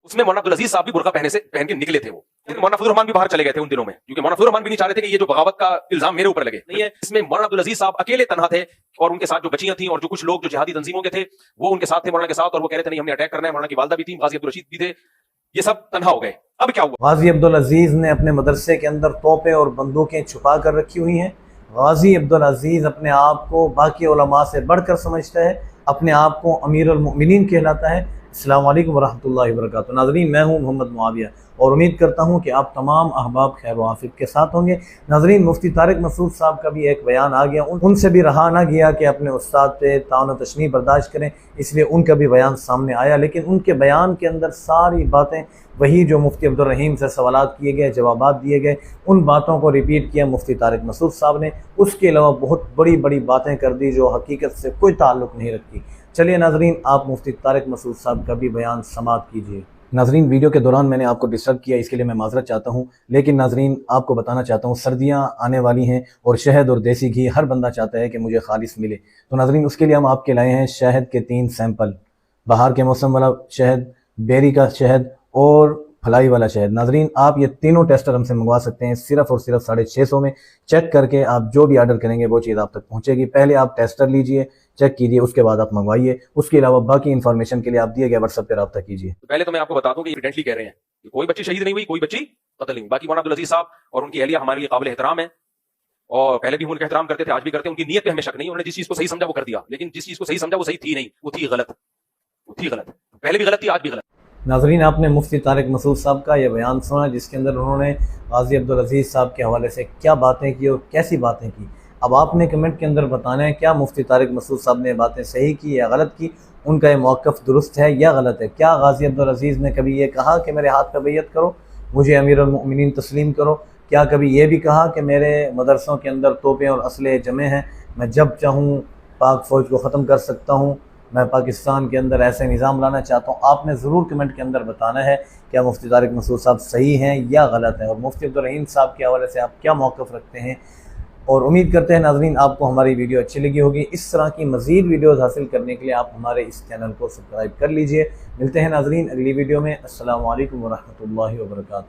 उसमें मौलाना अब्दुल अजीज साहब भी बुर्का पहन के निकले थे। वो मौलाना फजल रहमान भी बाहर चले गए थे उन दिनों में, क्योंकि मौलाना फजल रहमान भी नहीं चाह रहे थे कि ये जो बगावत का इल्जाम मेरे ऊपर लगे। नहीं है, इसमें मौलाना अब्दुल अजीज साहब अकेले तनहा थे और उनके साथ जो बच्चियां थी और जो कुछ लोग जो जिहादी तंजीमों के थे वो उनके साथ थे मौलाना के साथ, और वो कह रहे थे नहीं हमने अटैक करना है। मौलाना की वालदा भी थी, गाजी अब्दुल रशीद भी थे, ये सब तनहा हो गए। अब क्या हुआ? गाजी अब्दुल अजीज ने अपने मदरसे के अंदर तोपें और बंदूकें छुपा कर रखी हुई हैं। गाजी अब्दुल अजीज अपने आप को बाकी उलमा से बढ़कर समझता है, अपने आप को अमीरुल मोमिनीन कहलाता है। अस्सलाम वालेकुम वरहमतुल्लाहि वबरकातुहू। नाज़रीन, मैं हूँ मोहम्मद मुआविया और उम्मीद करता हूँ कि आप तमाम अहबाब खैर व आफियत के साथ होंगे। नाज़रीन, मुफ्ती तारिक मसूद साहब का भी एक बयान आ गया, उनसे भी रहा ना गया कि अपने उस्ताद पे तान तशनी बर्दाश्त करें, इसलिए उनका भी बयान सामने आया। लेकिन उनके बयान के अंदर सारी बातें वही जो मुफ्ती अब्दुल रहीम से सवालात किए गए, जवाबात दिए गए, उन बातों को रिपीट किया मुफ्ती तारिक मसूद साहब ने। उसके अलावा बहुत बड़ी बड़ी बातें कर दी जो हकीकत से कोई ताल्लुक़ नहीं रखती। चलिए नाज़रीन, आप मुफ्ती तारिक मसूद साहब का भी बयान समाअत कीजिए। नाज़रीन, वीडियो के दौरान मैंने आपको डिस्टर्ब किया, इसके लिए मैं माज़रत चाहता हूँ। लेकिन नाज़रीन, आपको बताना चाहता हूँ, सर्दियाँ आने वाली हैं और शहद और देसी घी हर बंदा चाहता है कि मुझे खालिस मिले। तो नाज़रीन, उसके लिए हम आपके लाए हैं शहद के 3 सैंपल, बाहर के मौसम वाला शहद, बेरी का शहद और फलाई वाला शहद। नाज़रीन, आप ये तीनों टेस्टर हमसे मंगवा सकते हैं सिर्फ और सिर्फ 650 में। चेक करके आप जो भी ऑर्डर करेंगे वो चीज़ आप तक पहुँचेगी। पहले आप टेस्टर लीजिए, चेक कीजिए, उसके बाद आप मंगवाइए। उसके अलावा बाकी इन्फॉर्मेशन के लिए आप दिए गए व्हाट्सएप पर रब्ता कीजिए। पहले तो मैं आपको बता दूं कि एविडेंटली कह रहे हैं कि कोई बच्ची शहीद नहीं हुई, कोई बच्ची कत्ल नहीं हुई। बाकी मौलाना अब्दुल अजीज साहब और उनकी अहलिया हमारे लिए काबिल एहतराम है और पहले भी उनका एहतराम करते थे, आज भी करते हैं। उनकी नीयत पे हमें शक नहीं, उन्होंने जिस चीज को सही समझा वो कर दिया, लेकिन जिस चीज को सही समझा वो सही थी नहीं, वो थी गलत, वो थी गलत। पहले भी गलत थी, आज भी गलत। नाज़रीन, आपने मुफ्ती तारिक मसूद साहब का यह बयान सुना जिसके अंदर उन्होंने गाजी अब्दुल अजीज साहब के हवाले से क्या बातें की और कैसी बातें की। अब आपने कमेंट के अंदर बताना है क्या मुफ्ती तारिक मसूद साहब ने बातें सही की या गलत की, उनका ये मौक़िफ़ दुरुस्त है या गलत है। क्या गाजी अब्दुल अजीज़ ने कभी ये कहा कि मेरे हाथ पे बैयत करो, मुझे अमीरुल मोमिनीन तस्लीम करो? क्या कभी ये भी कहा कि मेरे मदरसों के अंदर तोपें और असले जमे हैं, मैं जब चाहूँ पाक फ़ौज को ख़त्म कर सकता हूँ, मैं पाकिस्तान के अंदर ऐसे निज़ाम लाना चाहता हूँ? आपने ज़रूर कमेंट के अंदर बताना है क्या मुफ्ती तारिक मसूद साहब सही हैं या गलत हैं, और मुफ्ती अब्दुल रहीम साहब के हवाले से आप क्या मौक़िफ़ रखते हैं। और उम्मीद करते हैं नाज़रीन आपको हमारी वीडियो अच्छी लगी होगी। इस तरह की मज़ीद वीडियोज़ हासिल करने के लिए आप हमारे इस चैनल को सब्सक्राइब कर लीजिए। मिलते हैं नाज़रीन अगली वीडियो में। अस्सलामु अलैकुम वरहमतुल्लाहि वबरकातुहू।